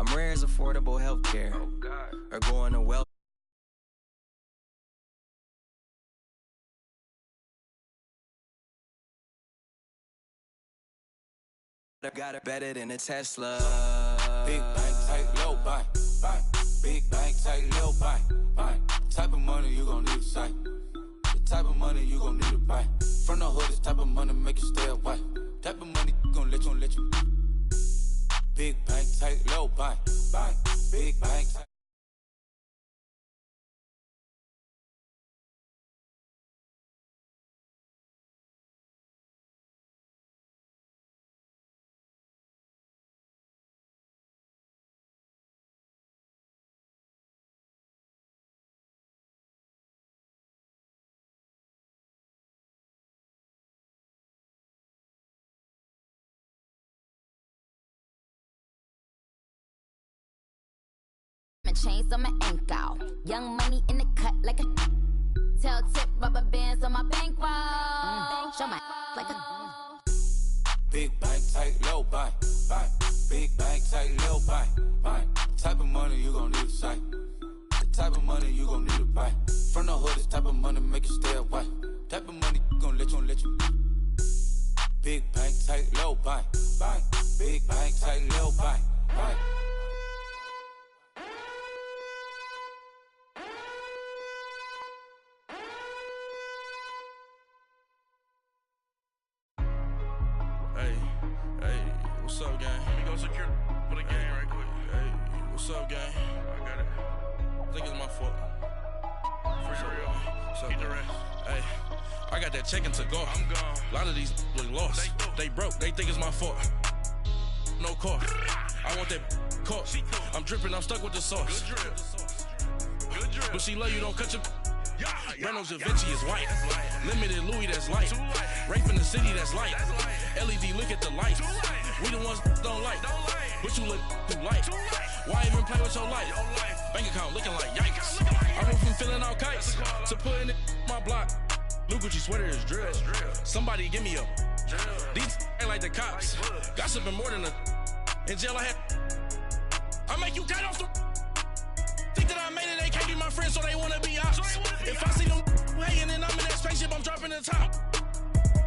I'm rare as affordable healthcare. Or going to well. I got it better than a Tesla. Big bank, tight, low bank, bank. Big bank, tight, low bank, bank. Type of money you gon' need to sight. The type of money you gon' need to buy. From the hood, this type of money make you stay away. Type of money gon' let you. Big bank, tight, low bank, bank. Big bank, tight. Chains on my ankle, young money in the cut like a tail tip, rubber bands on my bankroll. Show my like a big bank, tight, low bank, bank. Big bank, tight, low bank, bank. Type of money you gon' need to sight. The type of money you gon' need to buy. From the hood, this type of money make you stay away. Type of money gon' let you. Big bank, tight, low bank, bank. Big bank, tight, low bank, bank. What's up, gang? Let me go secure for the game right quick. Hey, what's up, gang? I got it. I think it's my fault. For real. Keep the rest. Hey, I got that check to go. I'm gone. A lot of these look lost. They broke. They think it's my fault. No car. I want that caught. I'm dripping. I'm stuck with the sauce. Good drip. But she love you. Don't cut your. BahrozC is white. Limited Louis, that's light. Rape in the city, that's light. LED, look at the lights. We the ones don't like. But you look too light. Why even play with your life? Bank account looking like yikes. I went from filling out kites to putting it in my block. Blue Gucci sweater is drill. Somebody give me a. These ain't like the cops. Gossiping more than a. In jail I had. I make you cut off the. Think that I made it, they can't be my friends, so they wanna be ops. If I see them hanging and I'm in that spaceship, I'm dropping the top.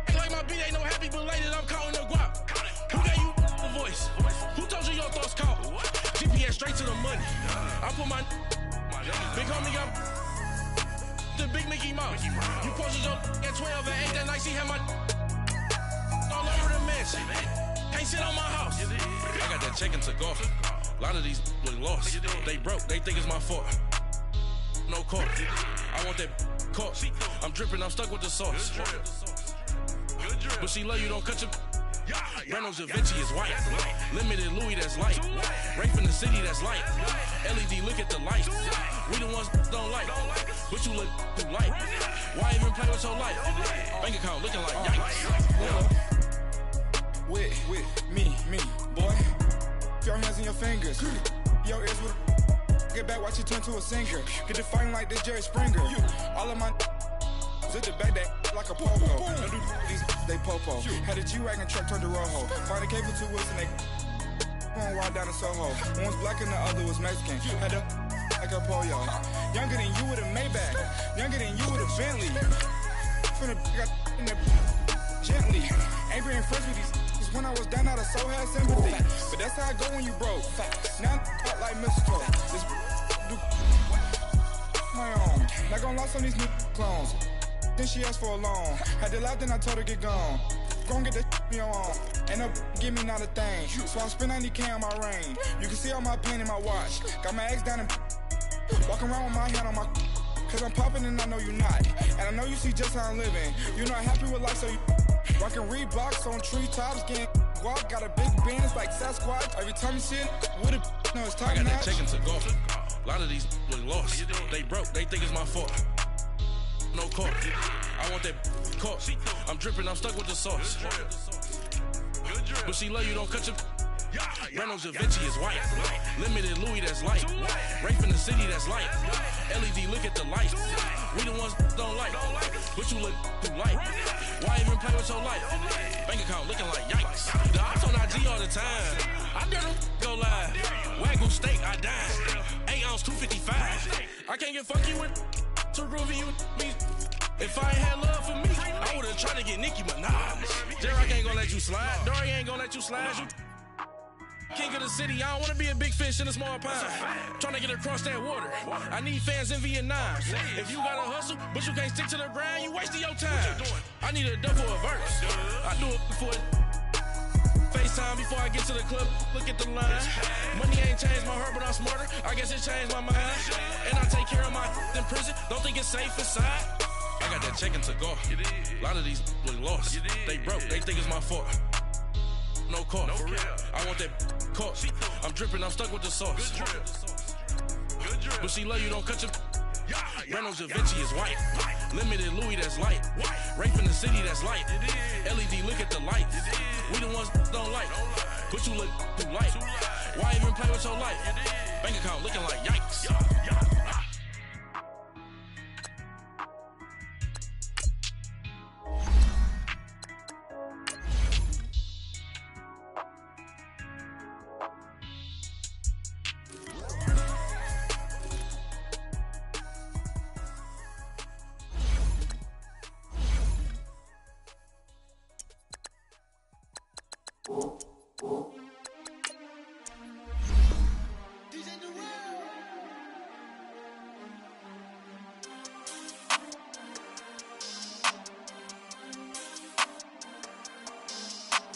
Ain't like my beat ain't no happy belated, I'm counting the guap. Who gave you the voice? Who told you your thoughts count? GPS straight to the money. I put my big homie up the big Mickey Mouse. You posted your at 12 and 8 that night, she had my all over the mansion. Can't sit on my house. I got that check to go. A lot of these look lost. They broke, they think it's my fault. No car. I want that caught. I'm dripping, I'm stuck with the sauce. But she love you, don't cut your. BahrozC is white. Limited Louis, that's light. Rape in the city, that's light. LED, look at the lights. We the ones don't like. But you look too light. Why even play with your life? Bank account looking like yikes. With me, boy. Your hands and your fingers. Your ears with get back, watch you turn to a singer. Get it fighting like this Jerry Springer. All of my zip the back that like a popo. Don't do these they popo. Had a G-Wagon truck turned to Rojo. Find a cable 2 wheels and they going wild down in Soho. One was black and the other was Mexican. Had a like a pollo. Younger than you with a Maybach. Younger than you with a Bentley. Finna got in there gently. Ain't being friends with these. When I was down out of soul had sympathy. But that's how I go when you broke. Now I'm like mistletoe. This do my own. Not gonna lie on these new clones. Then she asked for a loan. Had to laugh, then I told her get gone. Gon' get that me on. Ain't no give me not a thing. So I spend 90K on my ring. You can see all my pain in my watch. Got my ex down and walking around with my hand on my. Cause I'm popping and I know you not. And I know you see just how I'm living. You're not happy with life, so you. Rockin' Reeboks on treetops, getting guap, got a big Benz like Sasquatch. Every time you see it, with a no, it's top I got notch. that check to go. A lot of these look lost. They broke, they think it's my fault. No car. I want that caught. I'm dripping, I'm stuck with the sauce. But she love you, don't cut your. BahrozC is white. Limited Louis, that's light. Rape in the city, that's light. LED, look at the lights. We the ones don't like. But you look too light. Why even play with your life? Bank account looking like yikes. The ops on IG all the time. I dare them go live. Waggle 255. I can't get funky with too groovy you me. If I ain't had love for me, I would've tried to get Nicki Minaj. Derek ain't gonna let you slide. Dory ain't gonna let you slide. You king of the city, I don't wanna be a big fish in a small pond. Trying to get across that water. I need fans in Vietnam. If you gotta hustle, but you can't stick to the grind, you wasting your time. I need a double a verse. I do it for FaceTime before I get to the club. Look at the line. Money ain't changed my heart, but I'm smarter. I guess it changed my mind. And I take care of my in prison. Don't think it's safe inside. I got that check and took off. A lot of these look lost. They broke. They think it's my fault. No call, for real. I want that caught. I'm dripping, I'm stuck with the sauce. Good drip. But she love you, don't cut your. Reynolds Da Vinci is white. Limited Louis, that's light. Rape in the city, that's light. LED, look at the lights. We the ones don't like. But you look too light. Why even play with your life? Bank account looking like yikes.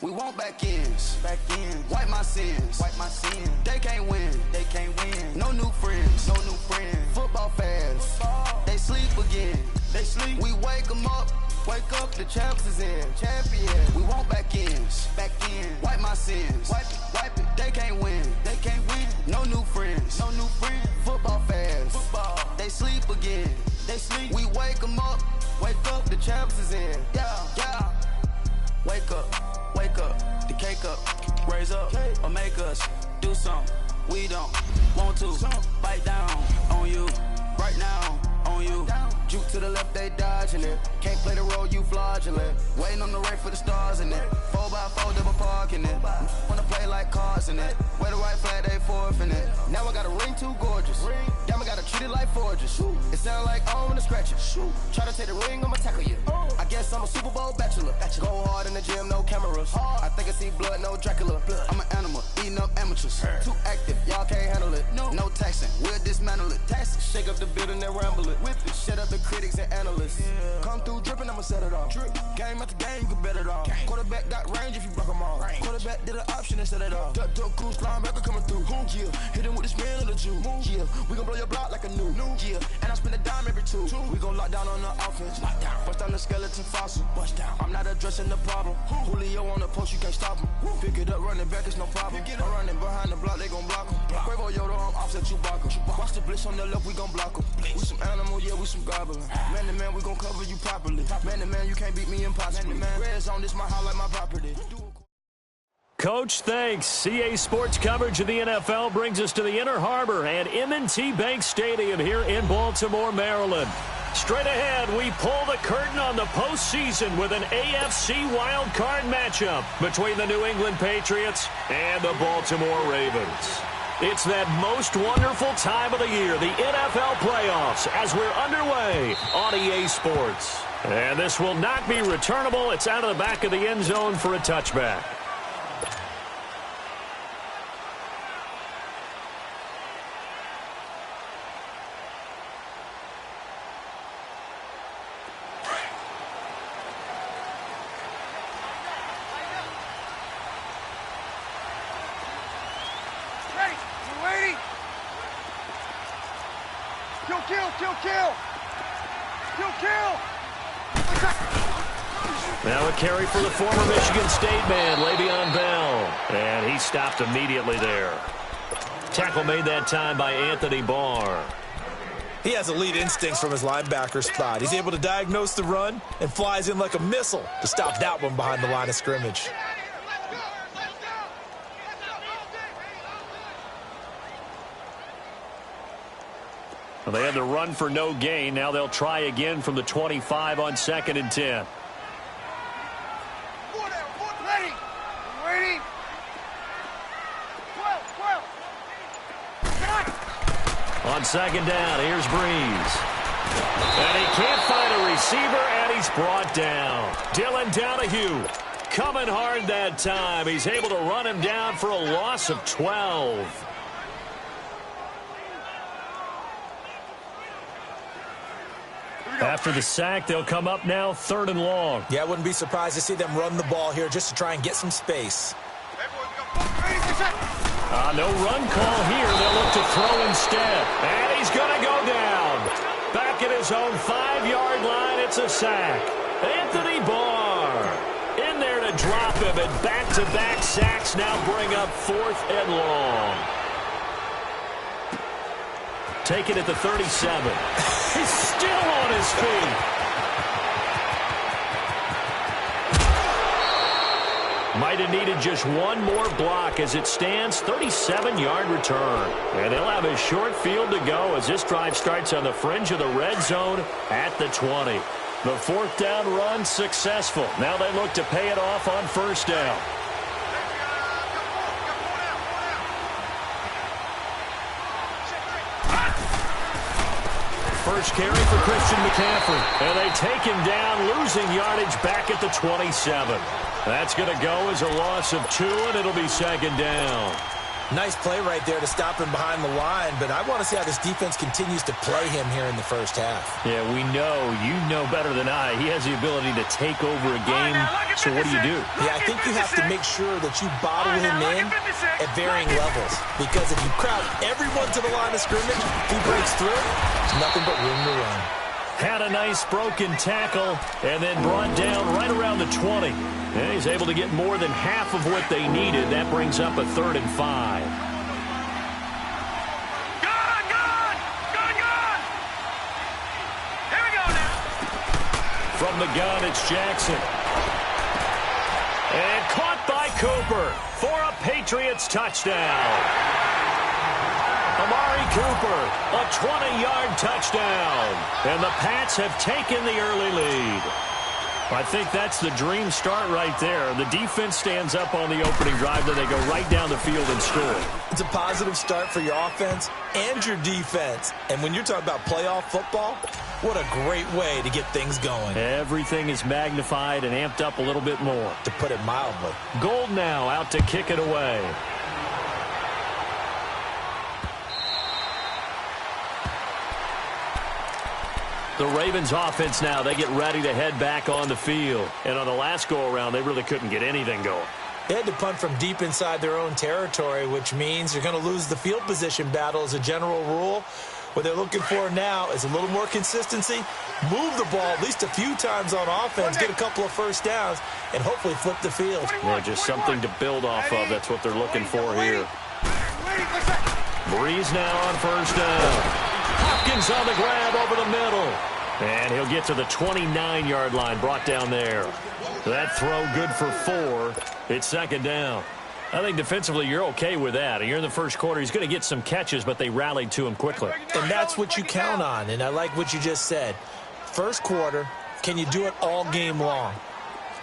We want back ends, wipe my sins, They can't win, No new friends, Football fans, they sleep again, We wake them up, the champs is in, champion. We want back ends, wipe my sins, wipe it. They can't win, No new friends, Football fans, they sleep again, We wake them up, the champs is in, yeah. Wake up, the cake up, raise up, or make us do something we don't want to. Bite down on you, right now on you. Juke to the left, they dodging it. Can't play the role, you fraudulent. Waiting on the right for the stars in it. 4x4 double parking it. Wanna play like cars in it. Wear the right flag, they forfeiting it. Now I got a ring too gorgeous. Damn, I gotta treat it like forges. It sound like I wanna scratch it. Try to take the ring, I'ma tackle you. I guess I'm a Super Bowl bachelor. Go hard in the gym, no cameras. I think I see blood, no Dracula. I'm an animal, eating up amateurs. Too active, y'all can't handle it. No taxing, we'll dismantle it. Shake up the building and ramble it. Whip it, shut up the critics and analysts. Come through dripping, I'ma set it off. Game after game, you can bet it off. Quarterback got range if you block them all. Quarterback did an option and set it off. Duck, cruise, linebacker coming through. Yeah, hit him with the spin of the Jew. Yeah, we gon' blow your block like a new. Yeah, and I spend a dime every two. We gon' lock down on the offense. Bust down the skeleton fossil. I'm not addressing the problem. Julio on the post, you can't stop him. Pick it up, running back, it's no problem. I'm running behind the block, they gon' block him. Quavo Yoda, I'm offset Chewbacca. Watch the blitz on the left, we gon' block him. We some animal, yeah, we some goblin. Man to man, we gon' cover you properly. Man to man, you can't beat me impossibly. Red zone, this my house like my property. Coach, thanks. CA Sports coverage of the NFL brings us to the Inner Harbor at M&T Bank Stadium here in Baltimore, Maryland. Straight ahead, we pull the curtain on the postseason with an AFC wildcard matchup between the New England Patriots and the Baltimore Ravens. It's that most wonderful time of the year, the NFL playoffs, as we're underway on EA Sports. And this will not be returnable. It's out of the back of the end zone for a touchback. Now a carry for the former Michigan State man, Le'Veon Bell. And he stopped immediately there. Tackle made that time by Anthony Barr. He has elite instincts from his linebacker spot. He's able to diagnose the run and flies in like a missile to stop that one behind the line of scrimmage. Well, they had to run for no gain. Now they'll try again from the 25 on 2nd and 10. On second down, here's Breeze. And he can't find a receiver, and he's brought down. Dylan Donahue coming hard that time. He's able to run him down for a loss of 12. After the sack, they'll come up now 3rd and long. Yeah, I wouldn't be surprised to see them run the ball here just to try and get some space. No run call here. They'll look to throw instead. And he's going to go down. Back at his own 5-yard line, it's a sack. Anthony Barr in there to drop him, and back-to-back sacks now bring up 4th and long. Take it at the 37. He's still on his feet. Might have needed just one more block. As it stands, 37-yard return. And they'll have a short field to go as this drive starts on the fringe of the red zone at the 20. The 4th down run successful. Now they look to pay it off on 1st down. First carry for Christian McCaffrey. And they take him down, losing yardage back at the 27. That's going to go as a loss of 2, and it'll be 2nd down. Nice play right there to stop him behind the line, but I want to see how this defense continues to play him here in the first half. Yeah, we know. You know better than I. He has the ability to take over a game, so what do you do? Yeah, I think you have to make sure that you bottle him in at varying levels, because if you crowd everyone to the line of scrimmage, if he breaks through, there's nothing but room to run. Had a nice broken tackle and then brought down right around the 20. And he's able to get more than half of what they needed. That brings up a 3rd and 5. Here we go now. From the gun, it's Jackson. And caught by Cooper for a Patriots touchdown. Amari Cooper, a 20-yard touchdown. And the Pats have taken the early lead. I think that's the dream start right there. The defense stands up on the opening drive, then they go right down the field and score. It's a positive start for your offense and your defense. And when you're talking about playoff football, what a great way to get things going. Everything is magnified and amped up a little bit more. To put it mildly. Gold now out to kick it away. The Ravens offense now, they get ready to head back on the field. And on the last go-around, they really couldn't get anything going. They had to punt from deep inside their own territory, which means you're going to lose the field position battle as a general rule. What they're looking for now is a little more consistency, move the ball at least a few times on offense, get a couple of first downs, and hopefully flip the field. Yeah, just something to build off of. That's what they're looking for here. Breeze now on 1st down. Hopkins on the grab over the middle. And he'll get to the 29-yard line, brought down there. That throw good for 4. It's 2nd down. I think defensively you're okay with that. You're in the first quarter. He's going to get some catches, but they rallied to him quickly. And that's what you count on, and I like what you just said. First quarter, can you do it all game long?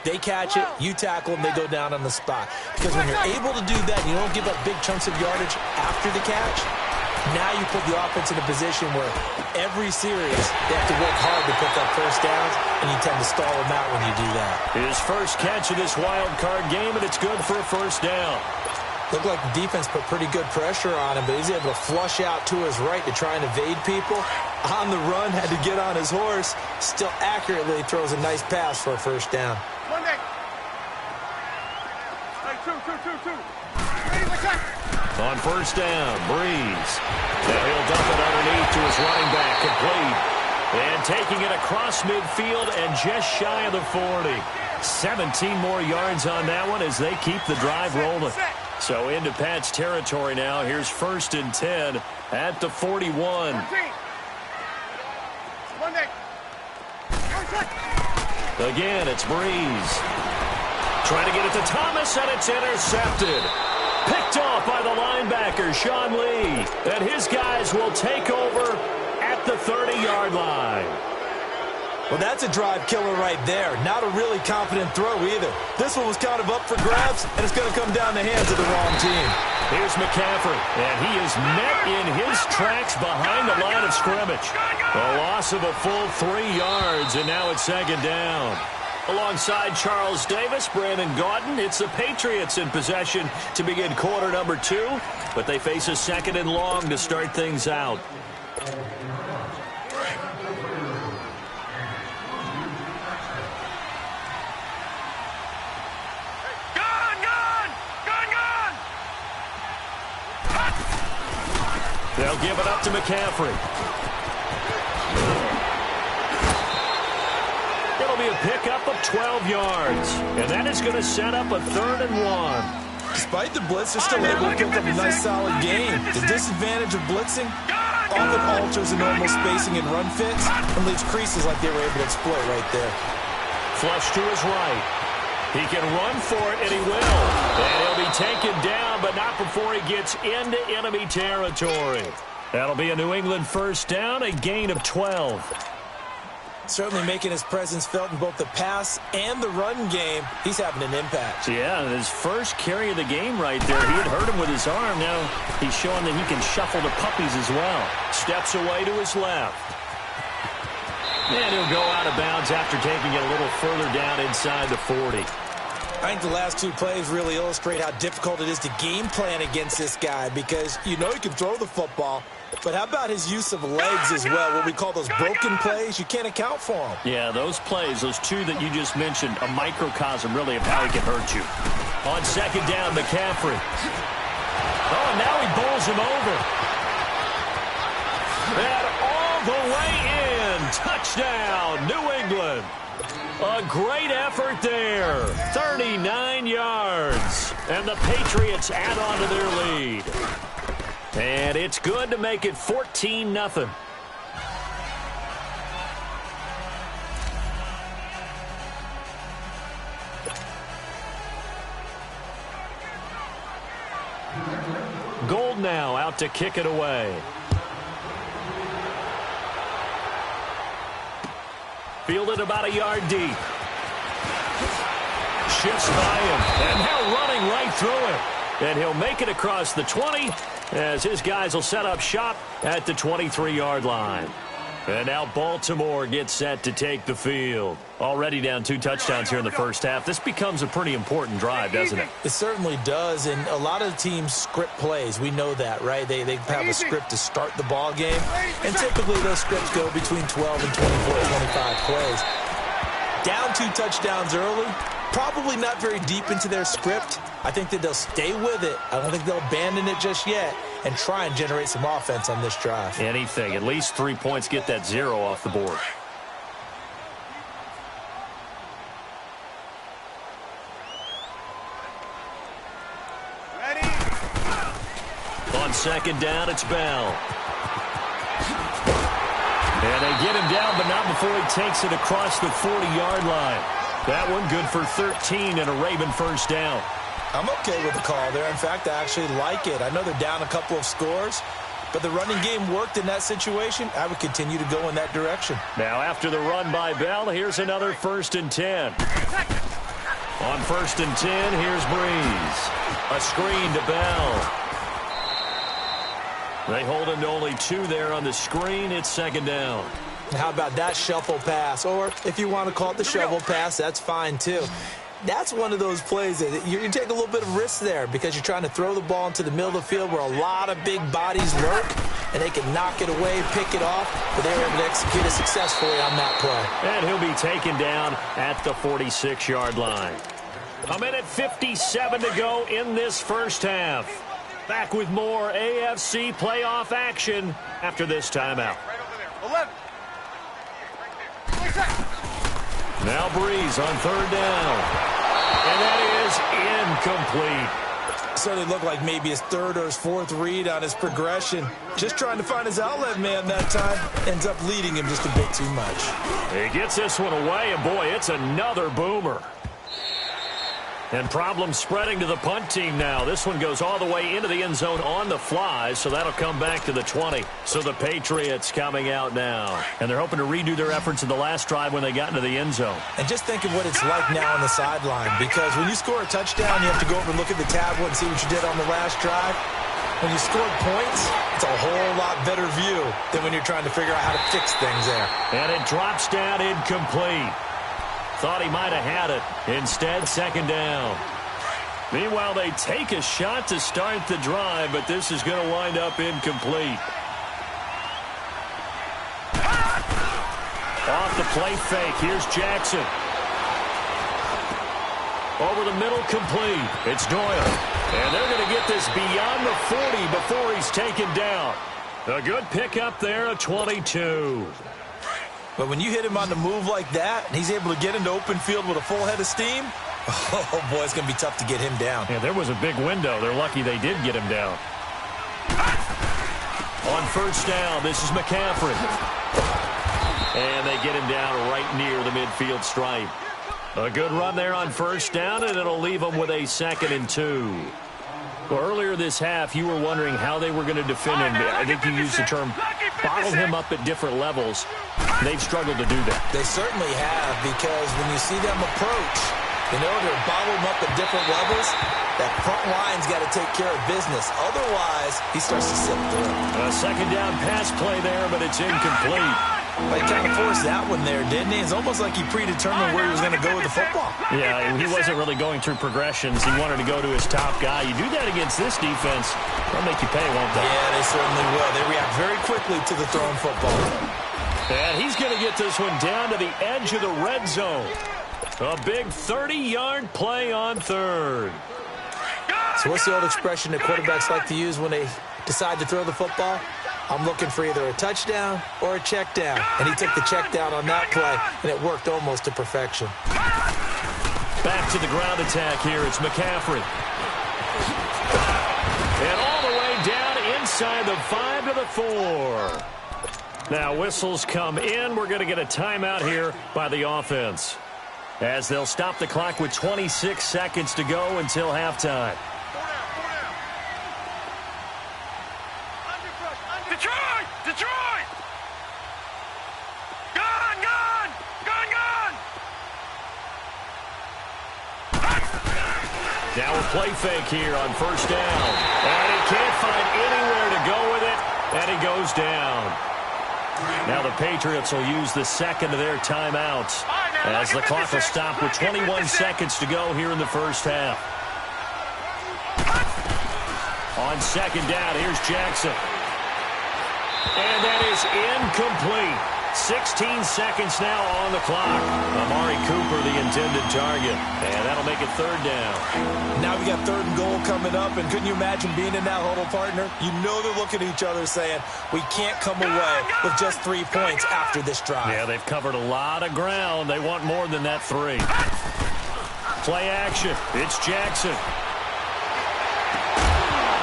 They catch it, you tackle them, they go down on the spot. Because when you're able to do that, you don't give up big chunks of yardage after the catch. Now you put the offense in a position where every series they have to work hard to pick up first downs, and you tend to stall them out when you do that. His first catch of this wild card game, and it's good for a 1st down. Looked like the defense put pretty good pressure on him, but he's able to flush out to his right to try and evade people. On the run, had to get on his horse. Still accurately throws a nice pass for a 1st down. On 1st down, Breeze. Now he'll dump it underneath to his running back, complete. And taking it across midfield and just shy of the 40. 17 more yards on that one as they keep the drive rolling. So into Pat's territory now. Here's 1st and 10 at the 41. Again, it's Breeze. Trying to get it to Thomas, and it's intercepted. Picked off by the linebacker, Sean Lee. And his guys will take over at the 30-yard line. Well, that's a drive killer right there. Not a really confident throw either. This one was kind of up for grabs, and it's going to come down the hands of the wrong team. Here's McCaffrey, and he is met in his tracks behind the line of scrimmage. A loss of a full 3 yards, and now it's second down. Alongside Charles Davis, Brandon Gaudin, it's the Patriots in possession to begin quarter number 2, but they face a second and long to start things out. They'll give it up to McCaffrey. It'll be a pickup of 12 yards, and that is going to set up a 3rd and 1. Despite the blitz, they're still able to pick up a nice, solid game. The disadvantage of blitzing often alters the normal spacing and run fits and leaves creases like they were able to exploit right there. Flush to his right. He can run for it, and he will. And he'll be taken down, but not before he gets into enemy territory. That'll be a New England first down, a gain of 12. Certainly making his presence felt in both the pass and the run game. He's having an impact. Yeah, his first carry of the game right there. He had hurt him with his arm. Now he's showing that he can shuffle the puppies as well. Steps away to his left. And he'll go out of bounds after taking it a little further down inside the 40. I think the last 2 plays really illustrate how difficult it is to game plan against this guy because you know he can throw the football, but how about his use of legs as well? What we call those broken plays, you can't account for them. Yeah, those plays, those 2 that you just mentioned, a microcosm really of how he can hurt you. On second down, McCaffrey. Oh, and now he bowls him over. And all the way in. Touchdown, New England. A great effort there. 39 yards. And the Patriots add on to their lead. And it's good to make it 14-0. Gold now out to kick it away. Fielded about a yard deep. Shifts by him. And now running right through him. And he'll make it across the 20 as his guys will set up shop at the 23-yard line. And now Baltimore gets set to take the field. Already down 2 touchdowns here in the first half. This becomes a pretty important drive, doesn't it? It certainly does, and a lot of the teams script plays. We know that, right? They have a script to start the ball game, and typically those scripts go between 12 and 24, 25 plays. Down 2 touchdowns early, probably not very deep into their script. I think that they'll stay with it. I don't think they'll abandon it just yet and try and generate some offense on this drive. Anything. At least 3 points, get that 0 off the board. Ready? On second down, it's Bell. And they get him down, but not before he takes it across the 40-yard line. That one good for 13 and a Raven first down. I'm okay with the call there. In fact, I actually like it. I know they're down a couple of scores, but the running game worked in that situation. I would continue to go in that direction. Now, after the run by Bell, here's another 1st and 10. On 1st and 10, here's Breeze. A screen to Bell. They hold him to only 2 there on the screen. It's second down. How about that shuffle pass? Or if you want to call it the shovel pass, that's fine too. That's one of those plays that you can take a little bit of risk there because you're trying to throw the ball into the middle of the field where a lot of big bodies lurk, and they can knock it away, pick it off, but they were able to execute it successfully on that play. And he'll be taken down at the 46-yard line. A minute 57 to go in this first half. Back with more AFC playoff action after this timeout. Right over there. 11. Now Breeze on 3rd down. And that is incomplete. Certainly looked like maybe his 3rd or his 4th read on his progression. Just trying to find his outlet man that time. Ends up leading him just a bit too much. He gets this one away, and boy, it's another boomer. And problems spreading to the punt team now. This one goes all the way into the end zone on the fly, so that'll come back to the 20. So the Patriots coming out now. And they're hoping to redo their efforts in the last drive when they got into the end zone. And just think of what it's like now on the sideline, because when you score a touchdown, you have to go over and look at the tablet and see what you did on the last drive. When you scored points, it's a whole lot better view than when you're trying to figure out how to fix things there. And it drops down incomplete. Thought he might have had it. Instead, second down. Meanwhile, they take a shot to start the drive, but this is going to wind up incomplete. Off the play fake. Here's Jackson. Over the middle, complete. It's Doyle. And they're going to get this beyond the 40 before he's taken down. A good pickup there, a 22. But when you hit him on the move like that, and he's able to get into open field with a full head of steam, oh, boy, it's going to be tough to get him down. Yeah, there was a big window. They're lucky they did get him down. On first down, this is McCaffrey. And they get him down right near the midfield stripe. A good run there on first down, and it'll leave them with a 2nd and 2. Well, earlier this half, you were wondering how they were going to defend him. I think you used the term bottle him up at different levels. They've struggled to do that. They certainly have, because when you see them approach, in order to bottle him up at different levels, that front line's got to take care of business. Otherwise, he starts to slip through. A second down pass play there, but it's incomplete. But he kind of forced that one there, didn't he? It's almost like he predetermined where he was going to go with the football. Yeah, he wasn't really going through progressions. He wanted to go to his top guy. You do that against this defense, they'll make you pay, won't they? Yeah, they certainly will. They react very quickly to the thrown football. And he's going to get this one down to the edge of the red zone. A big 30-yard play on third. So what's the old expression that quarterbacks like to use when they decide to throw the football? I'm looking for either a touchdown or a check down. And he took the check down on that play, and it worked almost to perfection. Back to the ground attack here. It's McCaffrey. And all the way down inside the 5 to the 4. Now whistles come in. We're going to get a timeout here by the offense, as they'll stop the clock with 26 seconds to go until halftime. Detroit! Gone! Now a play fake here on first down. And he can't find anywhere to go with it, and he goes down. Now the Patriots will use the second of their timeouts, as the clock will stop with 21 seconds to go here in the first half. On second down, here's Jackson. And that is incomplete. 16 seconds now on the clock. Amari Cooper, the intended target. And that'll make it third down. Now we got 3rd and goal coming up, and couldn't you imagine being in that huddle, partner? You know they're looking at each other saying, we can't come away with just 3 points after this drive. Yeah, they've covered a lot of ground. They want more than that 3. Play action. It's Jackson.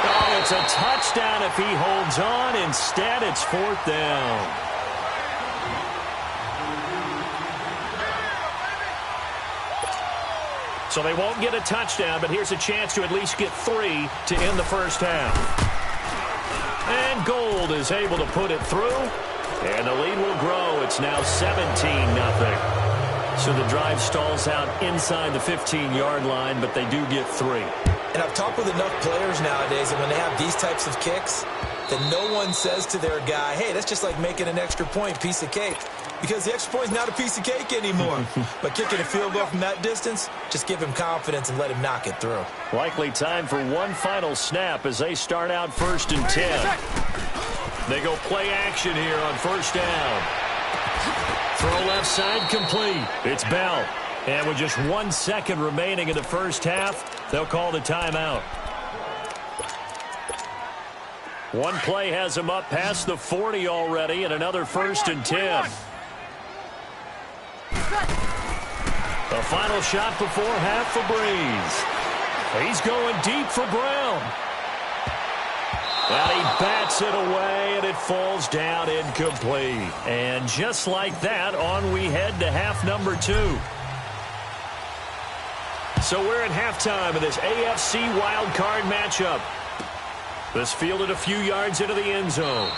Oh, it's a touchdown if he holds on. Instead, it's 4th down. So they won't get a touchdown, but here's a chance to at least get 3 to end the first half. And Gold is able to put it through, and the lead will grow. It's now 17-0. So the drive stalls out inside the 15-yard line, but they do get 3. And I've talked with enough players nowadays that when they have these types of kicks, that no one says to their guy, hey, that's just like making an extra point, piece of cake. Because the extra point's not a piece of cake anymore. But kicking a field goal from that distance, just give him confidence and let him knock it through. Likely time for one final snap as they start out 1st and 10. They go play action here on first down. Throw left side complete. It's Bell. And with just 1 second remaining in the first half, they'll call the timeout. One play has him up past the 40 already, and another 1st and 10. The final shot before half for Breeze. He's going deep for Brown. And he bats it away, and it falls down incomplete. And just like that, on we head to half number 2. So we're at halftime of this AFC wildcard matchup. This fielded a few yards into the end zone.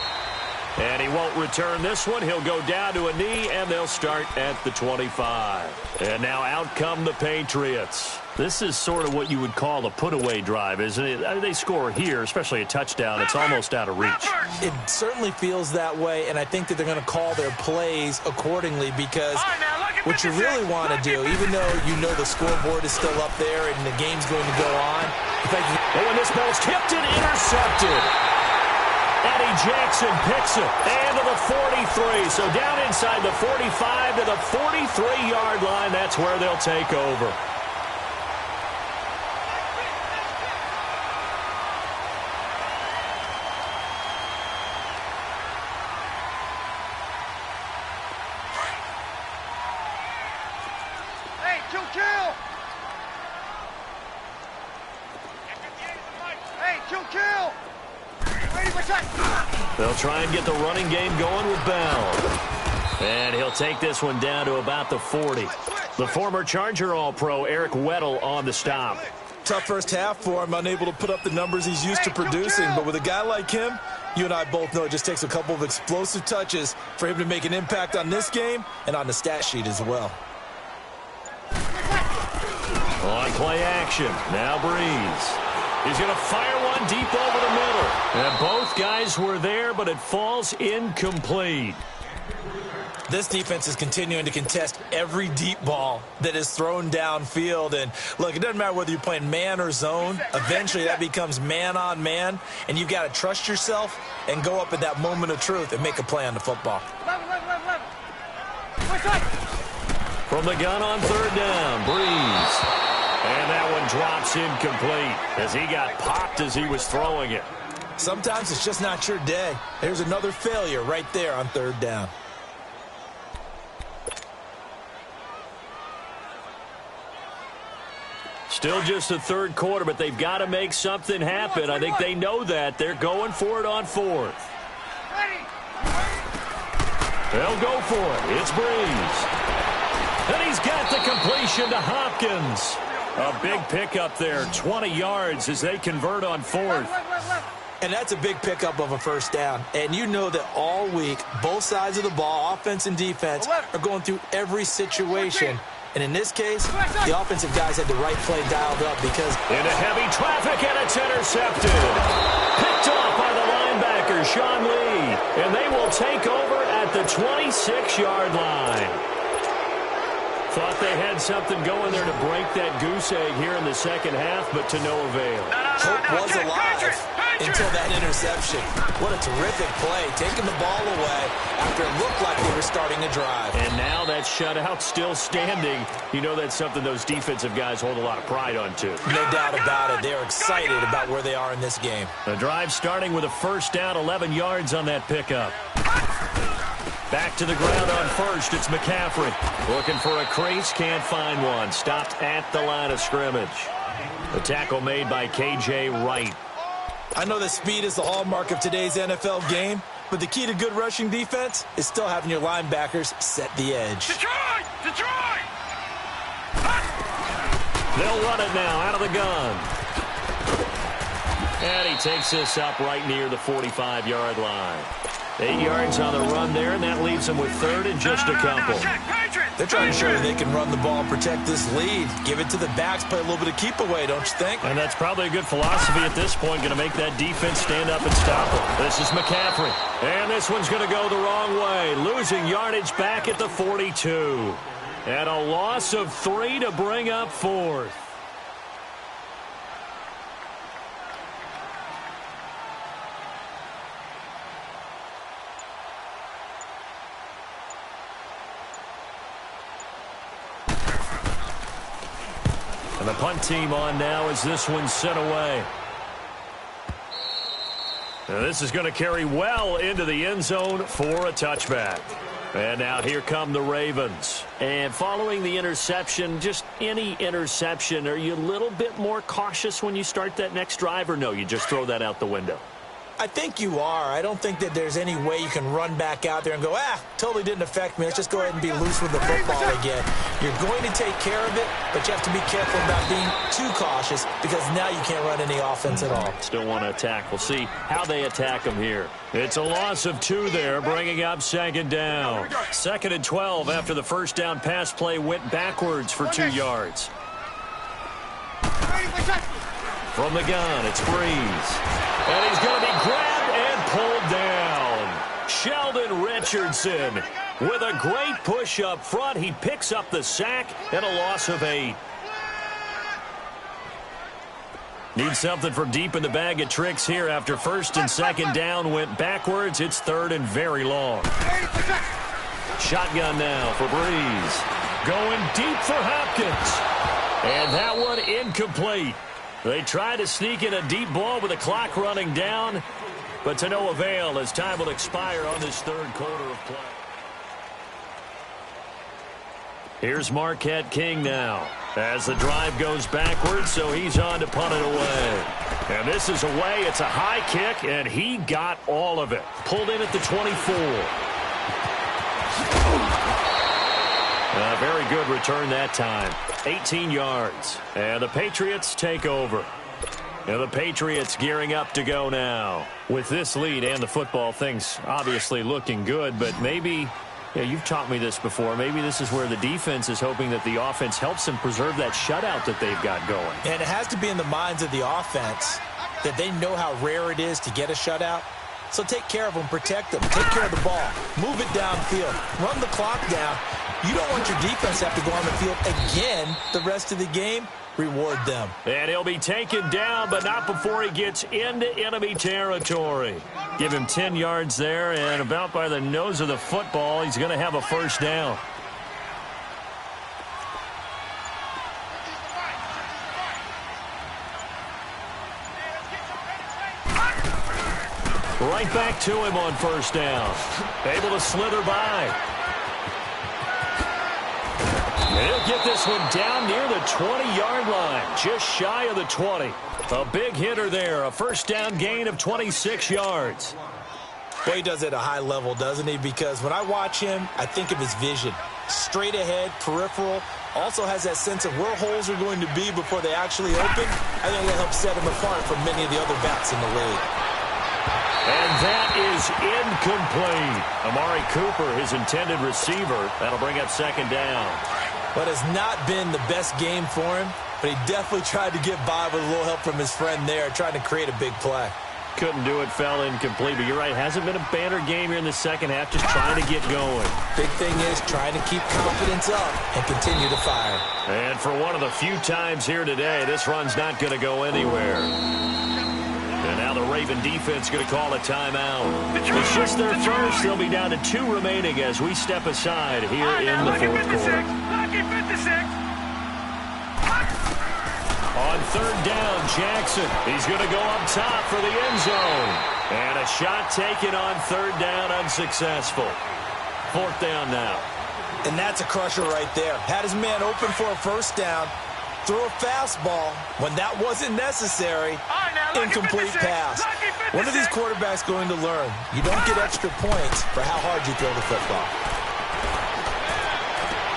And he won't return this one. He'll go down to a knee, and they'll start at the 25. And now out come the Patriots. This is sort of what you would call a put-away drive, isn't it? They score here, especially a touchdown. It's almost out of reach. It certainly feels that way, and I think that they're going to call their plays accordingly because what you really want to do, even though you know the scoreboard is still up there and the game's going to go on. When this ball's tipped and intercepted. Eddie Jackson picks it. And to the 43. So down inside the 45 to the 43-yard line. That's where they'll take over. Hey, kill! Hey, kill! They'll try and get the running game going with Bell. And he'll take this one down to about the 40. The former Charger All-Pro Eric Weddle on the stop. Tough first half for him, unable to put up the numbers he's used to producing. But with a guy like him, you and I both know it just takes a couple of explosive touches for him to make an impact on this game and on the stat sheet as well. On play action, now Breeze. He's going to fire one deep over the middle. And both guys were there, but it falls incomplete. This defense is continuing to contest every deep ball that is thrown downfield. And, look, it doesn't matter whether you're playing man or zone. Eventually that becomes man on man. And you've got to trust yourself and go up at that moment of truth and make a play on the football. From the gun on third down, Breeze. And that one drops incomplete as he got popped as he was throwing it. Sometimes it's just not your day. There's another failure right there on third down. Still just the third quarter, but they've got to make something happen. I think they know that. They're going for it on fourth. They'll go for it. It's Breeze. And he's got the completion to Hopkins. A big pickup there, 20 yards as they convert on fourth. And that's a big pickup of a first down. And you know that all week, both sides of the ball, offense and defense, are going through every situation. And in this case, the offensive guys had the right play dialed up because... Into heavy traffic, and it's intercepted. Picked off by the linebacker, Sean Lee. And they will take over at the 26-yard line. Thought they had something going there to break that goose egg here in the second half, but to no avail. Hope was alive until that interception. What a terrific play, taking the ball away after it looked like they were starting to drive. And now that shutout still standing. You know that's something those defensive guys hold a lot of pride on, too. No doubt about it. They're excited about where they are in this game. The drive starting with a first down, 11 yards on that pickup. Back to the ground on first, it's McCaffrey. Looking for a crease, can't find one. Stopped at the line of scrimmage. The tackle made by K.J. Wright. I know that speed is the hallmark of today's NFL game, but the key to good rushing defense is still having your linebackers set the edge. Detroit! They'll run it now out of the gun. And he takes this up right near the 45-yard line. 8 yards on the run there, and that leaves them with third and just a couple. They're trying to show that they can run the ball and protect this lead. Give it to the backs, play a little bit of keep away, don't you think? And that's probably a good philosophy at this point, going to make that defense stand up and stop it. This is McCaffrey. And this one's going to go the wrong way, losing yardage back at the 42. And a loss of 3 to bring up fourth. And the punt team on now as this one's sent away. Now this is going to carry well into the end zone for a touchback. And now here come the Ravens. And following the interception, just any interception, are you a little bit more cautious when you start that next drive, or no, you just throw that out the window? I think you are. I don't think that there's any way you can run back out there and go, totally didn't affect me. Let's just go ahead and be loose with the football again. You're going to take care of it, but you have to be careful about being too cautious because now you can't run any offense at all. Still want to attack. We'll see how they attack them here. It's a loss of 2 there, bringing up second down. 2nd and 12 after the first down pass play went backwards for 2 yards. From the gun, it's Breeze. And he's going to be grabbed and pulled down. Sheldon Richardson with a great push up front. He picks up the sack and a loss of 8. Need something from deep in the bag of tricks here after 1st and 2nd down went backwards. It's 3rd and very long. Shotgun now for Breeze. Going deep for Hopkins. And that one incomplete. They try to sneak in a deep ball with the clock running down, but to no avail as time will expire on this 3rd quarter of play. Here's Marquette King now as the drive goes backwards, so he's on to punt it away. And this is away. It's a high kick, and he got all of it. Pulled in at the 24. A very good return that time. 18 yards. And the Patriots take over. And the Patriots gearing up to go now. With this lead and the football, things obviously looking good, but maybe, you've taught me this before, maybe this is where the defense is hoping that the offense helps them preserve that shutout that they've got going. And it has to be in the minds of the offense that they know how rare it is to get a shutout. So take care of them, protect them, take care of the ball, move it downfield, run the clock down. You don't want your defense to have to go on the field again the rest of the game. Reward them. And he'll be taken down, but not before he gets into enemy territory. Give him 10 yards there, and about by the nose of the football, he's going to have a first down. Right back to him on first down. Able to slither by. And he'll get this one down near the 20-yard line, just shy of the 20. A big hitter there, a first down gain of 26 yards. Well, he does it at a high level, doesn't he? Because when I watch him, I think of his vision. Straight ahead, peripheral, also has that sense of where holes are going to be before they actually open. I think that helps set him apart from many of the other backs in the league. And that is incomplete. Amari Cooper, his intended receiver. That'll bring up second down. But it's not been the best game for him, but he definitely tried to get by with a little help from his friend there, trying to create a big play. Couldn't do it, fell incomplete, but you're right, hasn't been a banner game here in the second half, just trying to get going. Big thing is trying to keep confidence up and continue to fire. And for one of the few times here today, this run's not going to go anywhere. And now the Raven defense going to call a timeout. It's just their first. They'll be down to 2 remaining as we step aside here in the fourth quarter. On third down, Jackson. He's going to go up top for the end zone. And a shot taken on third down, unsuccessful. Fourth down now. And that's a crusher right there. Had his man open for a first down. Threw a fastball when that wasn't necessary. Incomplete pass. When are these quarterbacks going to learn? You don't get extra points for how hard you throw the football.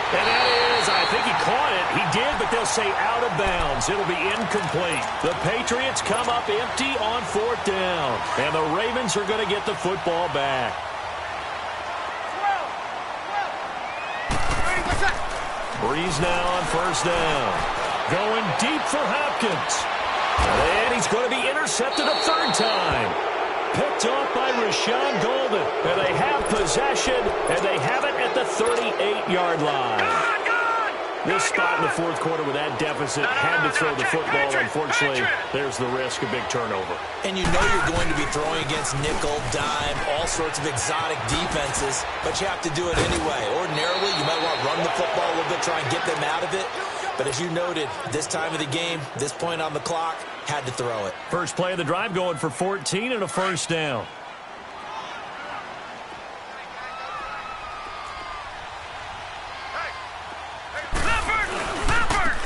And that is, I think he caught it. He did, but they'll say out of bounds. It'll be incomplete. The Patriots come up empty on fourth down. And the Ravens are going to get the football back. Breeze now on first down. Going deep for Hopkins. And he's going to be intercepted a third time. Picked off by Rashawn Golden. And they have possession, and they have it at the 38-yard line. This spot in the fourth quarter with that deficit had to throw the football. Unfortunately, there's the risk of big turnover. And you know you're going to be throwing against nickel, dime, all sorts of exotic defenses, but you have to do it anyway. Ordinarily, you might want to run the football a little bit, try and get them out of it. But as you noted, this time of the game, this point on the clock, had to throw it. First play of the drive going for 14 and a first down.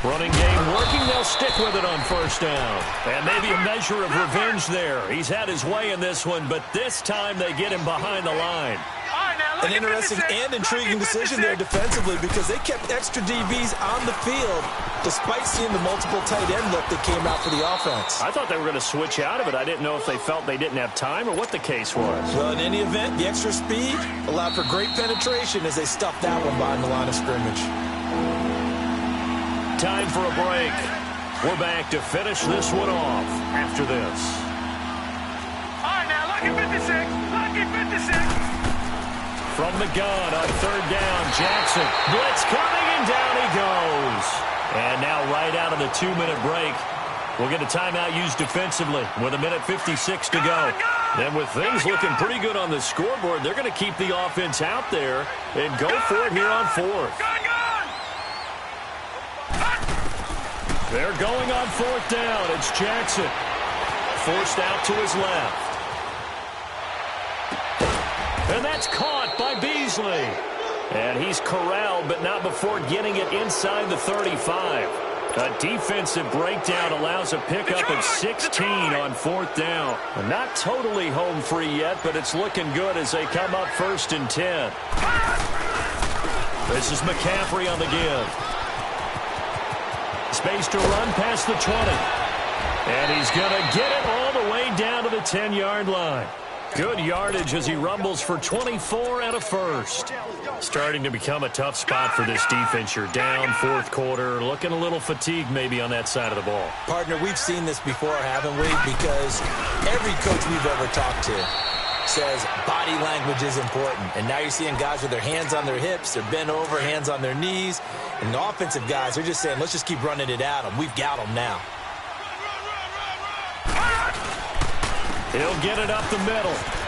Running game working. They'll stick with it on first down. And maybe a measure of revenge there. He's had his way in this one, but this time they get him behind the line. An interesting and intriguing decision there defensively because they kept extra DBs on the field despite seeing the multiple tight end look that came out for the offense. I thought they were going to switch out of it. I didn't know if they felt they didn't have time or what the case was. Well, in any event, the extra speed allowed for great penetration as they stuffed that one behind the line of scrimmage. Time for a break. We're back to finish this one off after this. All right, now, lucky 56. Lucky 56. From the gun on third down, Jackson. Blitz coming, and down he goes. And now right out of the 2-minute break, we'll get a timeout used defensively with 1:56 to go. Then with things looking pretty good on the scoreboard, they're going to keep the offense out there and go for it here on fourth. They're going on fourth down. It's Jackson. Forced out to his left. And that's caught by Beasley. And he's corralled, but not before getting it inside the 35. A defensive breakdown allows a pickup of 16 on fourth down. Not totally home free yet, but it's looking good as they come up 1st and 10. This is McCaffrey on the give. Space to run past the 20. And he's going to get it all the way down to the 10-yard line. Good yardage as he rumbles for 24 and a first. Starting to become a tough spot for this defense. You're down fourth quarter, looking a little fatigued maybe on that side of the ball. Partner, we've seen this before, haven't we? Because every coach we've ever talked to says body language is important. And now you're seeing guys with their hands on their hips, they're bent over, hands on their knees. And the offensive guys are just saying, let's just keep running it at them. We've got them now. He'll get it up the middle.